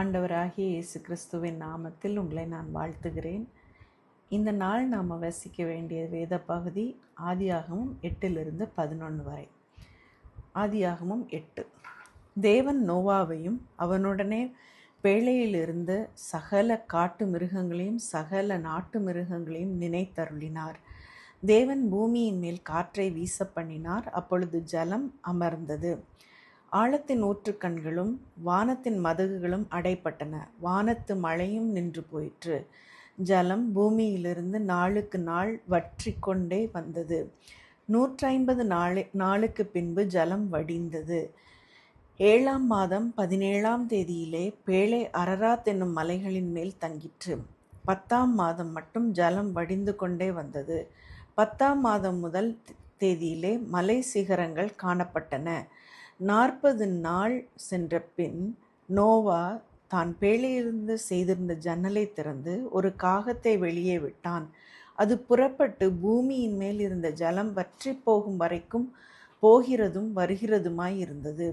ஆண்டவராகிய இயேசு கிறிஸ்துவின் நாமத்தில் உங்களை நான் வாழ்த்துகிறேன். இந்த நாள் நாம் வசிக்க வேண்டிய வேத பகுதி ஆதியாகமம் 8-11 வரை. ஆதியாகமம் 8. தேவன் நோவாவையும் அவனுடனே பேழையிலிருந்து சகல காட்டு மிருகங்களையும் சகல நாட்டு மிருகங்களையும் நினைத்தருளினார். தேவன் பூமியின் மேல் காற்றை வீச பண்ணினார். அப்பொழுது ஜலம் அமர்ந்தது. ஆழத்தின் ஊற்றுக்கண்களும் வானத்தின் மதகுகளும் அடைப்பட்டன. வானத்து மழையும் நின்று போயிற்று. ஜலம் பூமியிலிருந்து நாளுக்கு நாள் வற்றி கொண்டே வந்தது. 150 நாளுக்கு பின்பு ஜலம் வடிந்தது. 7ஆம் மாதம் 17ஆம் தேதியிலே பேழை அரராத் என்னும் மலைகளின் மேல் தங்கிற்று. 10ஆம் மாதம் மட்டும் ஜலம் வடிந்து கொண்டே வந்தது. 10ஆம் மாதம் முதல் தேதியிலே மலை சிகரங்கள் காணப்பட்டன. 40 நாள் சென்ற பின் நோவா தான் பேழையிலிருந்து செய்திருந்த ஜன்னலை திறந்து ஒரு காகத்தை வெளியே விட்டான். அது புறப்பட்டு பூமியின் மேல் இருந்த ஜலம் வற்றி போகும் வரைக்கும் போகிறதும் வருகிறதுமாய் இருந்தது.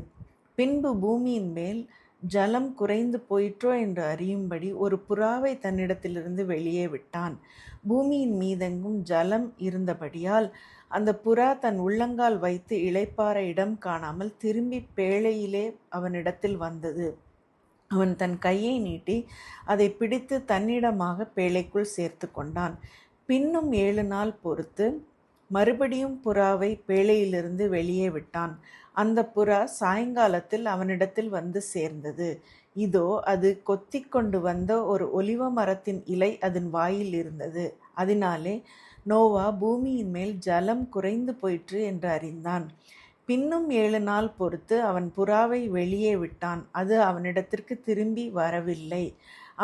பின்பு பூமியின் மேல் ஜலம் குறைந்து போயிற்றோ என்று அறியும்படி ஒரு புறாவை தன்னிடத்திலிருந்து வெளியே விட்டான். பூமியின் மீதெங்கும் ஜலம் இருந்தபடியால் அந்த புறா தன் உள்ளங்கால் வைத்து இளைப்பாற இடம் காணாமல் திரும்பி பேழையிலே அவனிடத்தில் வந்தது. அவன் தன் கையை நீட்டி அதை பிடித்து தன்னிடமாக பேழைக்குள் சேர்த்து கொண்டான். பின்னும் 7 நாள் பொறுத்து மறுபடியும் புறாவை பேழையிலிருந்து வெளியே விட்டான். அந்த புறா சாயங்காலத்தில் அவனிடத்தில் வந்து சேர்ந்தது. இதோ அது கொத்தி கொண்டு வந்த ஒரு ஒலிவ மரத்தின் இலை அதன் வாயில் இருந்தது. அதனாலே நோவா பூமியின் மேல் ஜலம் குறைந்து போயிற்று என்று அறிந்தான். பின்னும் 7 நாள் பொறுத்து அவன் புறாவை வெளியே விட்டான். அது அவனிடத்திற்கு திரும்பி வரவில்லை.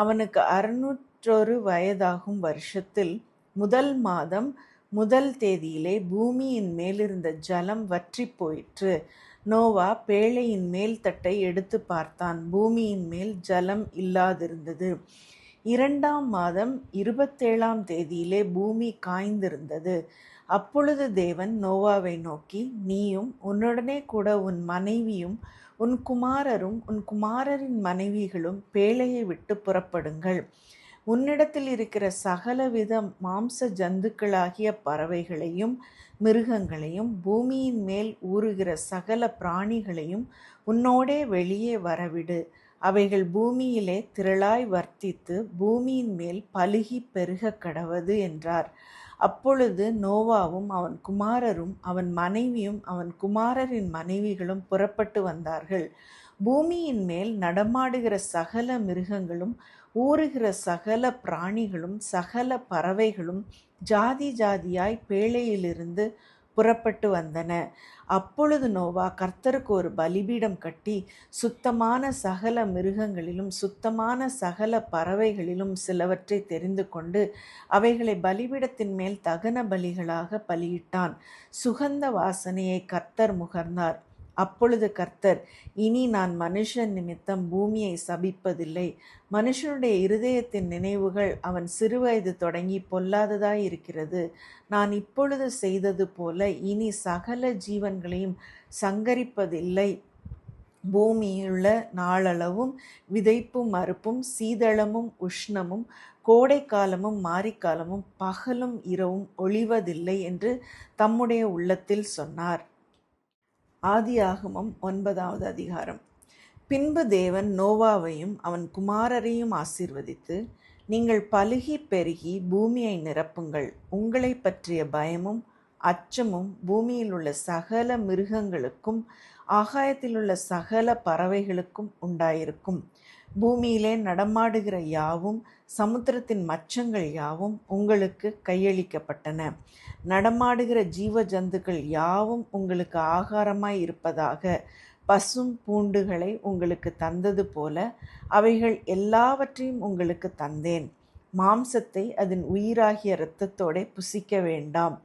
அவனுக்கு 601 வயதாகும் வருஷத்தில் 1 மாதம் 1 தேதியிலே பூமியின் மேலிருந்த ஜலம் வற்றி போயிற்று. நோவா பேழையின் மேல் தட்டை எடுத்து பார்த்தான். பூமியின் மேல் ஜலம் இல்லாதிருந்தது. 2ஆம் மாதம் 27ஆம் தேதியிலே பூமி காய்ந்திருந்தது. அப்பொழுது தேவன் நோவாவை நோக்கி, நீயும் உன்னுடனே கூட உன் மனைவியும் உன் குமாரரும் உன் குமாரரின் மனைவிகளும் பேழையை விட்டு புறப்படுங்கள். உன்னிடத்தில் இருக்கிற சகலவித மாம்ச ஜந்துக்களாகிய பறவைகளையும் மிருகங்களையும் பூமியின் மேல் ஊறுகிற சகல பிராணிகளையும் உன்னோடே வெளியே வரவிடு. அவைகள் பூமியிலே திரளாய் வர்த்தித்து பூமியின் மேல் பலுகி பெருக கடவது என்றார். அப்பொழுது நோவாவும் அவன் குமாரரும் அவன் மனைவியும் அவன் குமாரரின் மனைவிகளும் புறப்பட்டு வந்தார்கள். பூமியின் மேல் நடமாடுகிற சகல மிருகங்களும் ஊறுகிற சகல பிராணிகளும் சகல பறவைகளும் ஜாதி ஜாதியாய் பேழையிலிருந்து புறப்பட்டு வந்தன. அப்பொழுது நோவா கர்த்தருக்கு ஒரு பலிபீடம் கட்டி சுத்தமான சகல மிருகங்களிலும் சுத்தமான சகல பறவைகளிலும் சிலவற்றை தெரிந்து கொண்டு அவைகளை பலிபீடத்தின் மேல் தகன பலிகளாக பலியிட்டான். சுகந்த வாசனையை கர்த்தர் முகர்ந்தார். அப்பொழுது கர்த்தர், இனி நான் மனுஷன் நிமித்தம் பூமியை சபிப்பதில்லை. மனுஷனுடைய இருதயத்தின் நினைவுகள் அவன் சிறுவயது தொடங்கி பொல்லாததாய் இருக்கிறது. நான் இப்பொழுது செய்தது போல இனி சகல ஜீவன்களையும் சங்கரிப்பதில்லை. பூமியுள்ள நாளளவும் விதைப்பும் மறுப்பும் சீதளமும் உஷ்ணமும் கோடை காலமும் மாரிக்காலமும் பகலும் இரவும் ஒழிவதில்லை என்று தம்முடைய உள்ளத்தில் சொன்னார். ஆதியாகமம் 9வது அதிகாரம். பின்பு தேவன் நோவாவையும் அவன் குமாரரையும் ஆசீர்வதித்து, நீங்கள் பலுகி பெருகி பூமியை நிரப்புங்கள். உங்களை பற்றிய பயமும் அச்சமும் பூமியில் உள்ள சகல மிருகங்களுக்கும் ஆகாயத்தில் உள்ள சகல பறவைகளுக்கும் உண்டாயிருக்கும். பூமியிலே நடமாடுகிற யாவும் சமுத்திரத்தின் மச்சங்கள் யாவும் உங்களுக்கு கையளிக்கப்பட்டன. நடமாடுகிற ஜீவ ஜந்துக்கள் யாவும் உங்களுக்கு ஆகாரமாய் இருப்பதாக. பசும் பூண்டுகளை உங்களுக்கு தந்தது போல அவைகள் எல்லாவற்றையும் உங்களுக்கு தந்தேன். மாம்சத்தை அதன் உயிராகிய இரத்தத்தோட புசிக்க வேண்டாம்.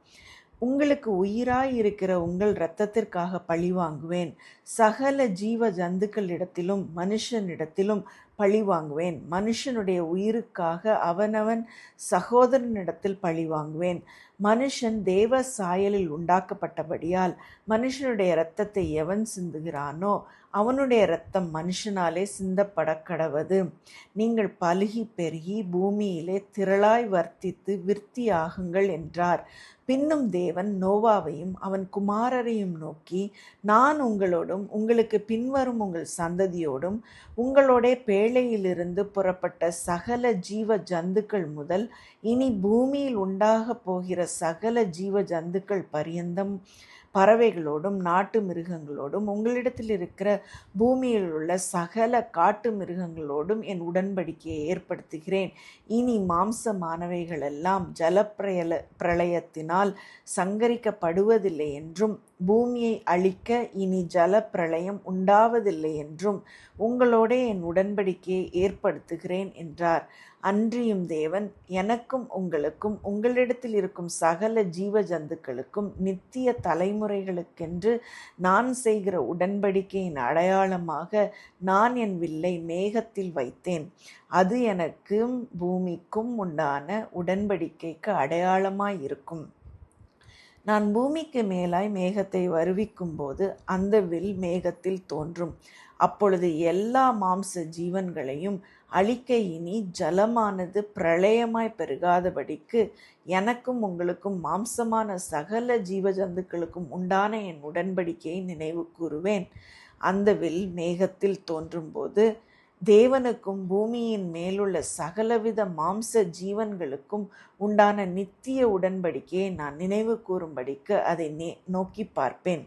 உங்களுக்கு உயிராயிருக்கிற உங்கள் இரத்தத்திற்காக பழி வாங்குவேன். சகல ஜீவ ஜந்துக்களிடத்திலும் மனுஷனிடத்திலும் பழி வாங்குவேன். மனுஷனுடைய உயிருக்காக அவனவன் சகோதரனிடத்தில் பழி வாங்குவேன். மனுஷன் தேவ சாயலில் உண்டாக்கப்பட்டபடியால் மனுஷனுடைய இரத்தத்தை எவன் சிந்துகிறானோ அவனுடைய இரத்தம் மனுஷனாலே சிந்தப்பட கடவது. நீங்கள் பலுகி பெருகி பூமியிலே திரளாய் வர்த்தித்து விருத்தியாகுங்கள் என்றார். பின்னும் தேவன் நோவாவையும் அவன் குமாரரையும் நோக்கி, நான் உங்களோடும் உங்களுக்கு பின்வரும் உங்கள் சந்ததியோடும் உங்களோடே பேழையிலிருந்து புறப்பட்ட சகல ஜீவ ஜந்துக்கள் முதல் இனி பூமியில் உண்டாகப் போகிற சகல ஜீவ ஜந்துக்கள் பரியந்தம் பறவைகளோடும் நாட்டு மிருகங்களோடும் உங்களிடத்தில் இருக்கிற பூமியில் உள்ள சகல காட்டு மிருகங்களோடும் என் உடன்படிக்கையை ஏற்படுத்துகிறேன். இனி மாம்சமானவைகளெல்லாம் பிரளயத்தினால் சங்கரிக்கப்படுவதில்லை என்றும் பூமியை அழிக்க இனி பிரளயம் உண்டாவதில்லை என்றும் உங்களோட என் உடன்படிக்கையை ஏற்படுத்துகிறேன் என்றார். அன்றியும் தேவன் எனக்கும் உங்களுக்கும் உங்களிடத்தில் இருக்கும் சகல ஜீவ ஜந்துக்களுக்கும் நித்திய தலைமுறைகளுக்கென்று நான் செய்கிற உடன்படிக்கையின் அடையாளமாக நான் என் வில்லை மேகத்தில் வைத்தேன். அது எனக்கும் பூமிக்கும் உண்டான உடன்படிக்கைக்கு அடையாளமாயிருக்கும். நான் பூமிக்கு மேலாய் மேகத்தை வருவிக்கும் போது அந்த வில் மேகத்தில் தோன்றும். அப்பொழுது எல்லா மாம்ச ஜீவன்களையும் அழிக்க இனி ஜலமானது பிரளயமாய் பெருகாதபடிக்கு எனக்கும் உங்களுக்கும் மாம்சமான சகல ஜீவஜந்துக்களுக்கும் உண்டான என் உடன்படிக்கையை நினைவு கூறுவேன். அந்த வில் மேகத்தில் தோன்றும்போது தேவனுக்கும் பூமியின் மேலுள்ள சகலவித மாம்ச ஜீவன்களுக்கும் உண்டான நித்திய உடன்படிக்கையை நான் நினைவு கூறும்படிக்கு அதை நோக்கி பார்ப்பேன்.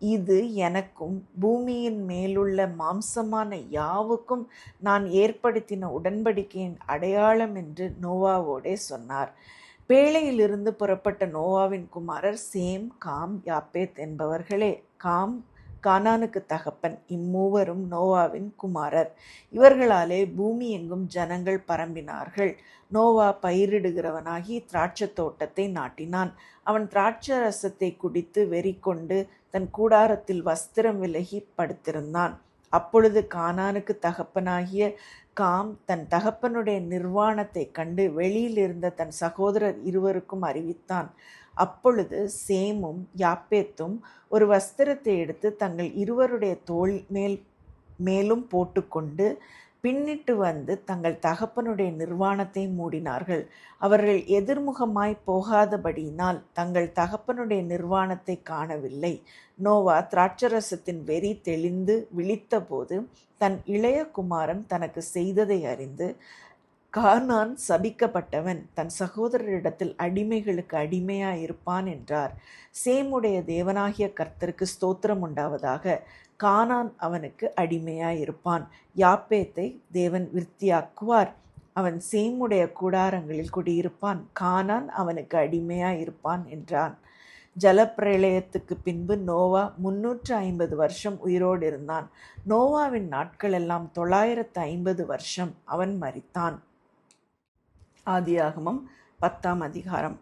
இது எனக்கும் பூமியின் மேலுள்ள மாம்சமான யாவுக்கும் நான் ஏற்படுத்தின உடன்படிக்கையின் அடையாளம் என்று நோவாவோடே சொன்னார். பேழையிலிருந்து புறப்பட்ட நோவாவின் குமாரர் சேம், காம், யாப்பேத் என்பவர்களே. காம் கானானுக்கு தகப்பன். இம்மூவரும் நோவாவின் குமாரர். இவர்களாலே பூமி எங்கும் ஜனங்கள் பரம்பினார்கள். நோவா பயிரிடுகிறவனாகி திராட்சை தோட்டத்தை நாட்டினான். அவன் திராட்சை ரசத்தை குடித்து வெறி கொண்டு தன் கூடாரத்தில் வஸ்திரம் விலகி படுத்திருந்தான். அப்பொழுது கானானுக்கு தகப்பனாகிய காம் தன் தகப்பனுடைய நிர்வாணத்தை கண்டு வெளியில் இருந்த தன் சகோதரர் இருவருக்கும் அறிவித்தான். அப்பொழுது சேமும் யாப்பேத்தும் ஒரு வஸ்திரத்தை எடுத்து தங்கள் இருவருடைய தோள் மேலும் போட்டுக்கொண்டு பின்னிட்டு வந்து தங்கள் தகப்பனுடைய நிர்வாணத்தை மூடினார்கள். அவர்கள் எதிர்முகமாய் போகாதபடியினால் தங்கள் தகப்பனுடைய நிர்வாணத்தை காணவில்லை. நோவா திராட்சரசத்தின் வெறி தெளிந்து விழித்தபோது தன் இளைய குமாரன் தனக்கு செய்ததை அறிந்து, கானான் சபிக்கப்பட்டவன், தன் சகோதரரிடத்தில் அடிமைகளுக்கு அடிமையாயிருப்பான் என்றார். சேமுடைய தேவனாகிய கர்த்தருக்கு ஸ்தோத்திரம் உண்டாவதாக. கானான் அவனுக்கு அடிமையாயிருப்பான். யாப்பேத்தை தேவன் விருத்தியாக்குவார். அவன் சேமுடைய கூடாரங்களில் குடியிருப்பான். கானான் அவனுக்கு அடிமையாயிருப்பான் என்றான். ஜலப்பிரளயத்துக்கு பின்பு நோவா 350 வருஷம் உயிரோடு இருந்தான். நோவாவின் நாட்கள் எல்லாம் 950 வருஷம். அவன் மரித்தான். ஆதியாகமம் 10ஆம் அதிகாரம்.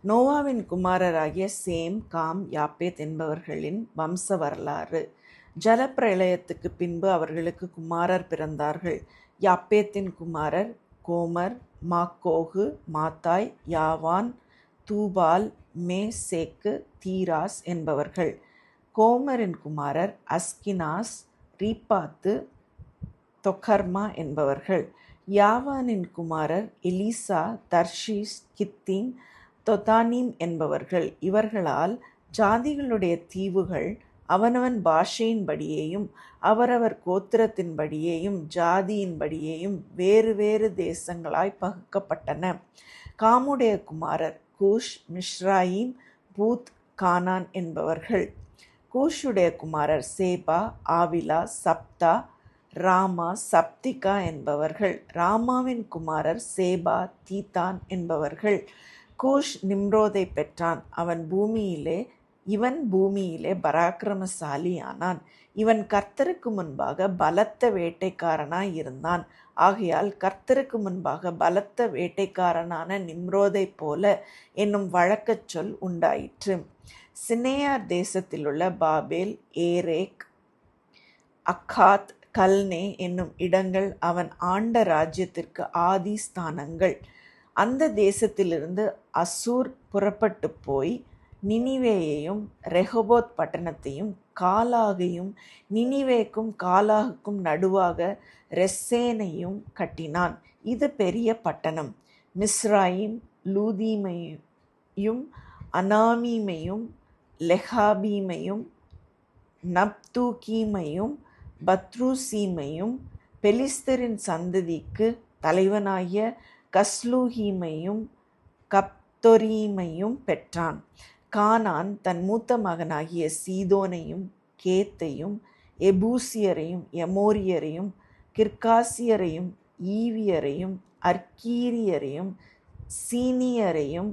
நோவாவின் குமாரராகிய சேம், காம், யாப்பேத் என்பவர்களின் வம்ச வரலாறு. ஜலப்பிரளயத்துக்கு பின்பு அவர்களுக்கு குமாரர் பிறந்தார்கள். யாப்பேத்தின் குமாரர் கோமர், மாக்கோகு, மாத்தாய், யாவான், தூபால், மேசேக்கு, தீராஸ் என்பவர்கள். கோமரின் குமாரர் அஸ்கினாஸ், ரீப்பாத்து, தொகர்மா என்பவர்கள். யாவானின் குமாரர் எலிசா, தர்ஷீஸ், கித்தீம், தொதானீம் என்பவர்கள். இவர்களால் ஜாதிகளுடைய தீவுகள் அவனவன் பாஷையின்படியேயும் அவரவர் கோத்திரத்தின்படியேயும் ஜாதியின்படியேயும் வேறு வேறு தேசங்களாய் பகுக்கப்பட்டன. காமுடைய குமாரர் கூஷ், மிஸ்ராயிம், பூத், கானான் என்பவர்கள். கூஷுடைய குமாரர் சேபா, ஆவிலா, சப்தா, ராமா, சப்திகா என்பவர்கள். ராமாவின் குமாரர் சேபா, தீதான் என்பவர்கள். கூஷ் நிம்ரோதை பெற்றான். இவன் பூமியிலே பராக்கிரமசாலி ஆனான். இவன் கர்த்தருக்கு முன்பாக பலத்த வேட்டைக்காரனாய் இருந்தான். ஆகையால் கர்த்தருக்கு முன்பாக பலத்த வேட்டைக்காரனான நிம்ரோதை போல என்னும் வழக்கச் சொல் உண்டாயிற்று. சினேயார் தேசத்திலுள்ள பாபேல், ஏரேக், அக்காத், கல்னே என்னும் இடங்கள் அவன் ஆண்ட ராஜ்யத்திற்கு ஆதி ஸ்தானங்கள். அந்த தேசத்திலிருந்து அசூர் புறப்பட்டு போய் நினிவேயையும் ரெஹோபோத் பட்டணத்தையும் காலாகையும் நினிவேக்கும் காலாகுக்கும் நடுவாக ரெசேனையும் கட்டினான். இது பெரிய பட்டணம். மிஸ்ராயிம் லூதீமையும் அனாமீமையும் லெஹாபீமையும் நப்தூகீமையும் பத்ருசீமையும் பெலிஸ்தரின் சந்ததிக்கு தலைவனாகிய கஸ்லூஹீமையும் கப்தொரீமையும் பெற்றான். கானான் தன் மூத்த மகனாகிய சீதோனையும் கேத்தையும் எபூசியரையும் எமோரியரையும் கிர்காசியரையும் ஈவியரையும் அர்கீரியரையும் சீனியரையும்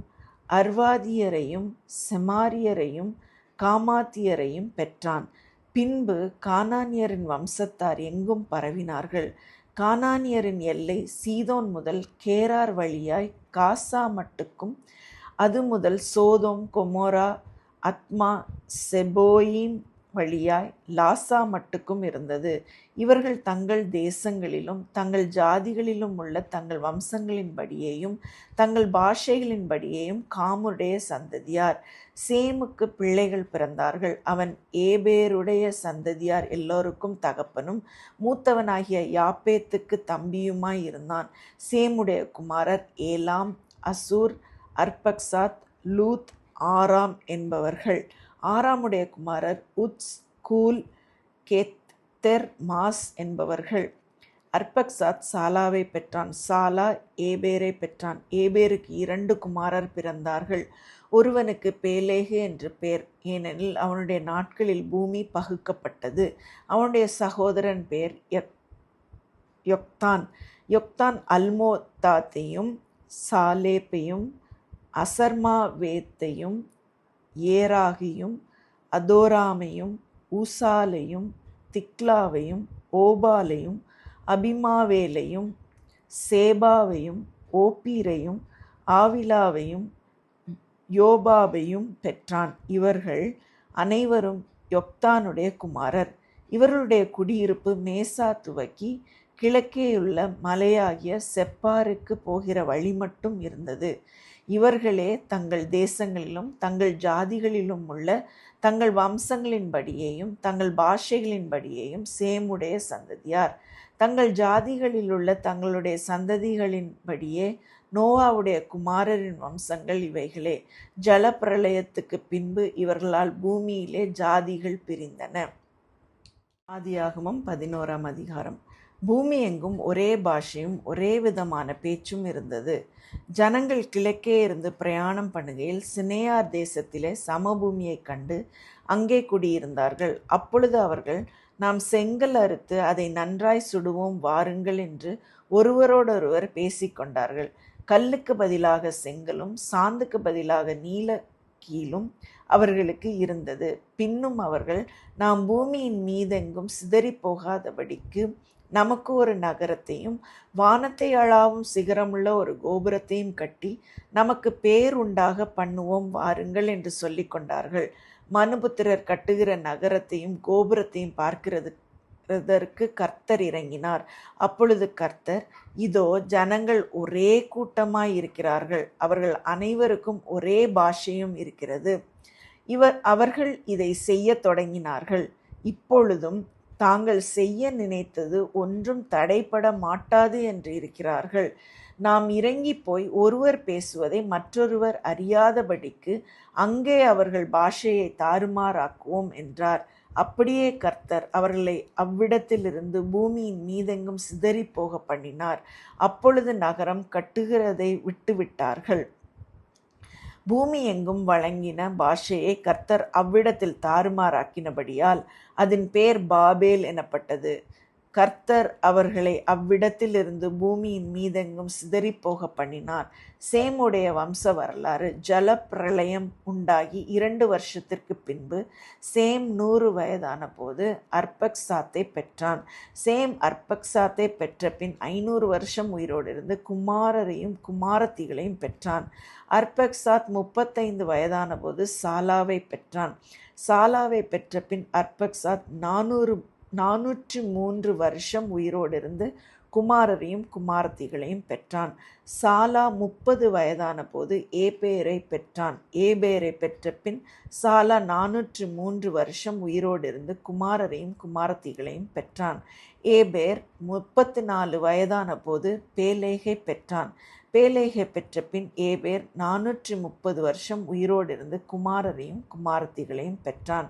அர்வாதியரையும் செமாரியரையும் காமாத்தியரையும் பெற்றான். பின்பு கானானியரின் வம்சத்தார் எங்கும் பரவினார்கள். கானானியரின் எல்லை சீதோன் முதல் கேரார் வழியாய் காசா மட்டுக்கும், அது முதல் சோதோம் கொமோரா அத்மா செபோயிம் வழியாய் லாசா மட்டுக்கும் இருந்தது. இவர்கள் தங்கள் தேசங்களிலும் தங்கள் ஜாதிகளிலும் உள்ள தங்கள் வம்சங்களின்படியேயும் தங்கள் பாஷைகளின்படியேயும் காமுடைய சந்ததியார். சேமுக்கு பிள்ளைகள் பிறந்தார்கள். அவன் ஏபேருடைய சந்ததியார் எல்லோருக்கும் தகப்பனும் மூத்தவனாகிய யாப்பேத்துக்கு தம்பியுமாய் இருந்தான். சேமுடைய குமாரர் ஏலாம், அசூர், அர்பக்சாத், லூத், ஆராம் என்பவர்கள். ஆராமுடைய குமாரர் உத்ஸ், கூல், கேத்தெர், மாஸ் என்பவர்கள். அர்பக்சாத் சாலாவை பெற்றான். சாலா ஏபேரை பெற்றான். ஏபேருக்கு 2 குமாரர் பிறந்தார்கள். ஒருவனுக்கு பேலேகு என்று பெயர், ஏனெனில் அவனுடைய நாட்களில் பூமி பகுக்கப்பட்டது. அவனுடைய சகோதரன் பேர் யொக்தான். யொக்தான் அல்மோதாத்தையும் சாலேப்பையும் அசர்மாவேத்தையும் ஏராகையும் அதோராமையும் ஊசாலையும் திக்லாவையும் ஓபாலையும் அபிமாவேலையும் சேபாவையும் ஓப்பீரையும் ஆவிலாவையும் யோபாபையும் பெற்றான். இவர்கள் அனைவரும் யொக்தானுடைய குமாரர். இவர்களுடைய குடியிருப்பு மேசா துவக்கி கிழக்கேயுள்ள மலையாகிய செப்பாருக்கு போகிற வழி மட்டும் இருந்தது. இவர்களே தங்கள் தேசங்களிலும் தங்கள் ஜாதிகளிலும் உள்ள தங்கள் வம்சங்களின்படியேயும் தங்கள் பாஷைகளின்படியேயும் சேமுடைய சந்ததியார். தங்கள் ஜாதிகளிலுள்ள தங்களுடைய சந்ததிகளின்படியே நோவாவுடைய குமாரரின் வம்சங்கள் இவைகளே. ஜலப்பிரளயத்துக்கு பின்பு இவர்களால் பூமியிலே ஜாதிகள் பிரிந்தன. ஆதியாகமம் 11ஆம் அதிகாரம். பூமி எங்கும் ஒரே பாஷையும் ஒரே விதமான பேச்சும் இருந்தது. ஜனங்கள் கிழக்கே இருந்து பிரயாணம் பண்ணுகையில் சினேயார் தேசத்திலே சமபூமியை கண்டு அங்கே குடியிருந்தார்கள். அப்பொழுது அவர்கள், நாம் செங்கல் அறுத்து அதை நன்றாய் சுடுவோம் வாருங்கள் என்று ஒருவரோடொருவர் பேசிக்கொண்டார்கள். கல்லுக்கு பதிலாக செங்கலும் சாந்துக்கு பதிலாக நீலக்கீலும் அவர்களுக்கு இருந்தது. பின்னும் அவர்கள், நாம் பூமியின் மீதெங்கும் சிதறி போகாதபடிக்கு நமக்கு ஒரு நகரத்தையும் வானத்தை அளாவும் சிகரமுள்ள ஒரு கோபுரத்தையும் கட்டி நமக்கு பேர் உண்டாக பண்ணுவோம் வாருங்கள் என்று சொல்லி கொண்டார்கள். மனுபுத்திரர் கட்டுகிற நகரத்தையும் கோபுரத்தையும் பார்க்கிறதற்கு கர்த்தர் இறங்கினார். அப்பொழுது கர்த்தர், இதோ ஜனங்கள் ஒரே கூட்டமாய் இருக்கிறார்கள், அவர்கள் அனைவருக்கும் ஒரே பாஷையும் இருக்கிறது. அவர்கள் இதை செய்ய தொடங்கினார்கள். இப்பொழுதும் தாங்கள் செய்ய நினைத்தது ஒன்றும் தடைபட மாட்டாது என்று இருக்கிறார்கள். நாம் இறங்கி போய் ஒருவர் பேசுவதை மற்றொருவர் அறியாதபடிக்கு அங்கே அவர்கள் பாஷையை தாறுமாறாக்குவோம் என்றார். அப்படியே கர்த்தர் அவர்களை அவ்விடத்திலிருந்து பூமியின் மீதெங்கும் சிதறி போக பண்ணினார். அப்பொழுது நகரம் கட்டுகிறதை விட்டுவிட்டார்கள். பூமி எங்கும் வழங்கின பாஷையை கர்த்தர் அவ்விடத்தில் தாறுமாறாக்கினபடியால் அதன் பேர் பாபேல் எனப்பட்டது. கர்த்தர் அவர்களை அவ்விடத்திலிருந்து பூமியின் மீதெங்கும் சிதறிப்போக பண்ணினார். சேமுடைய வம்ச வரலாறு. ஜலப்பிரளயம் உண்டாகி 2 வருஷத்திற்கு பின்பு சேம் 100 வயதான போது அர்பக்சாத்தை பெற்றான். சேம் அர்பக்சாத்தை பெற்ற பின் 500 வருஷம் உயிரோடு இருந்து குமாரரையும் குமாரத்திகளையும் பெற்றான். அர்பக்சாத் 35 வயதான போது சாலாவை பெற்றான். சாலாவை பெற்ற பின் அர்பக்சாத் 403 வருஷம் உயிரோடு இருந்து குமாரரையும் குமாரத்திகளையும் பெற்றான். சாலா 30 வயதான போது ஏபேரை பெற்றான். ஏபேரை பெற்ற பின் சாலா 403 வருஷம் உயிரோடு இருந்து குமாரரையும் குமாரத்திகளையும் பெற்றான். ஏபேர் 34 வயதான போது பேலேகை பெற்றான். பேலேகை பெற்ற பின் ஏபேர் 430 வருஷம் உயிரோடு இருந்து குமாரரையும் குமாரத்திகளையும் பெற்றான்.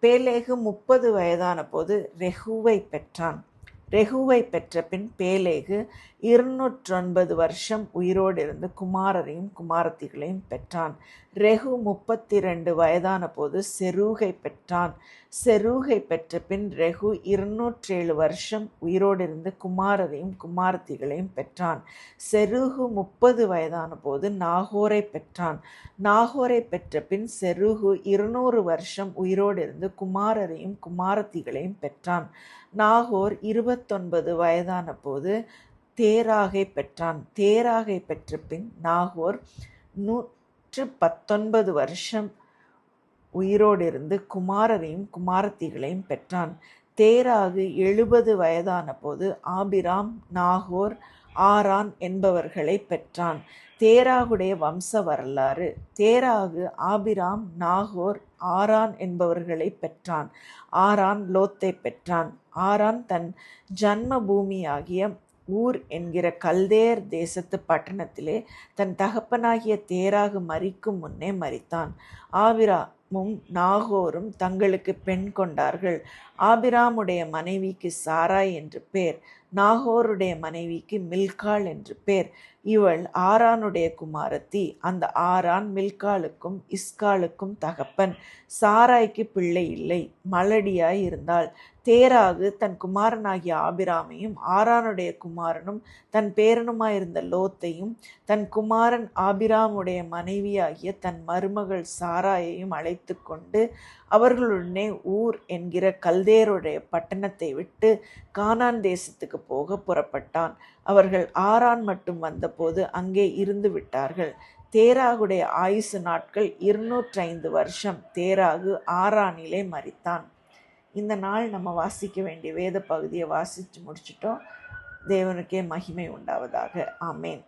பேலேகு 30 வயதான போது ரெகுவை பெற்றான். ரெகுவை பெற்ற பின் பேலேகு 209 வருஷம் உயிரோடு இருந்து குமாரரையும் குமாரத்திகளையும் பெற்றான். ரெகு 32 வயதான போது செரூகை பெற்றான். செரூகை பெற்ற பின் ரெகு 207 வருஷம் உயிரோடு இருந்து குமாரரையும் குமாரத்திகளையும் பெற்றான். செரூகு 30 வயதான போது நாகோரை பெற்றான். நாகோரை பெற்ற பின் செரூகு 200 வருஷம் உயிரோடு இருந்து குமாரரையும் குமாரத்திகளையும் பெற்றான். நாகோர் 29 வயதான போது தேராகை பெற்றான். தேராகை பெற்ற பின் நாகோர் 119 வருஷம் உயிரோடு இருந்து குமாரரையும் குமாரத்திகளையும் பெற்றான். தேராகு 70 வயதான போது ஆபிராம், நாகோர், ஆரான் என்பவர்களை பெற்றான். தேராகுடைய வம்ச வரலாறு. தேராகு ஆபிராம், நாகோர், ஆரான் என்பவர்களை பெற்றான். ஆரான் லோத்தை பெற்றான். ஆரான் தன் ஜன்ம பூமியாகிய ஊர் என்கிற கல்தேர் தேசத்து பட்டணத்திலே தன் தகப்பனாகிய தேராகு மரிக்கும் முன்னே மரித்தான். ஆபிராமும் நாகோரும் தங்களுக்கு பெண் கொண்டார்கள். ஆபிராமுடைய மனைவிக்கு சாராய் என்று பேர். நாகோருடைய மனைவிக்கு மில்காள் என்று பேர். இவள் ஆரானுடைய குமாரத்தி. அந்த ஆரான் மில்காளுக்கும் இஸ்காளுக்கும் தகப்பன். சாராய்க்கு பிள்ளை இல்லை, மலடியாய் இருந்தாள். தேராகு தன் குமாரனாகிய ஆபிராமையும் ஆரானுடைய குமாரனும் தன் பேரனுமாயிருந்த லோத்தையும் தன் குமாரன் ஆபிராமுடைய மனைவியாகிய தன் மருமகள் சாராயையும் அழைத்து கொண்டு அவர்களுடனே ஊர் என்கிற கல்தேருடைய பட்டணத்தை விட்டு கானான் தேசத்துக்கு போக புறப்பட்டான். அவர்கள் ஆரான் மட்டும் வந்தபோது அங்கே இருந்து விட்டார்கள். தேராகுடைய ஆயுசு நாட்கள் 205 வருஷம். தேராகு ஆரானிலே மரித்தான். இந்த நாள் நம்ம வாசிக்க வேண்டிய வேத பகுதியை வாசித்து முடிச்சிட்டோம். தேவனுக்கே மகிமை உண்டாவதாக. ஆமேன்.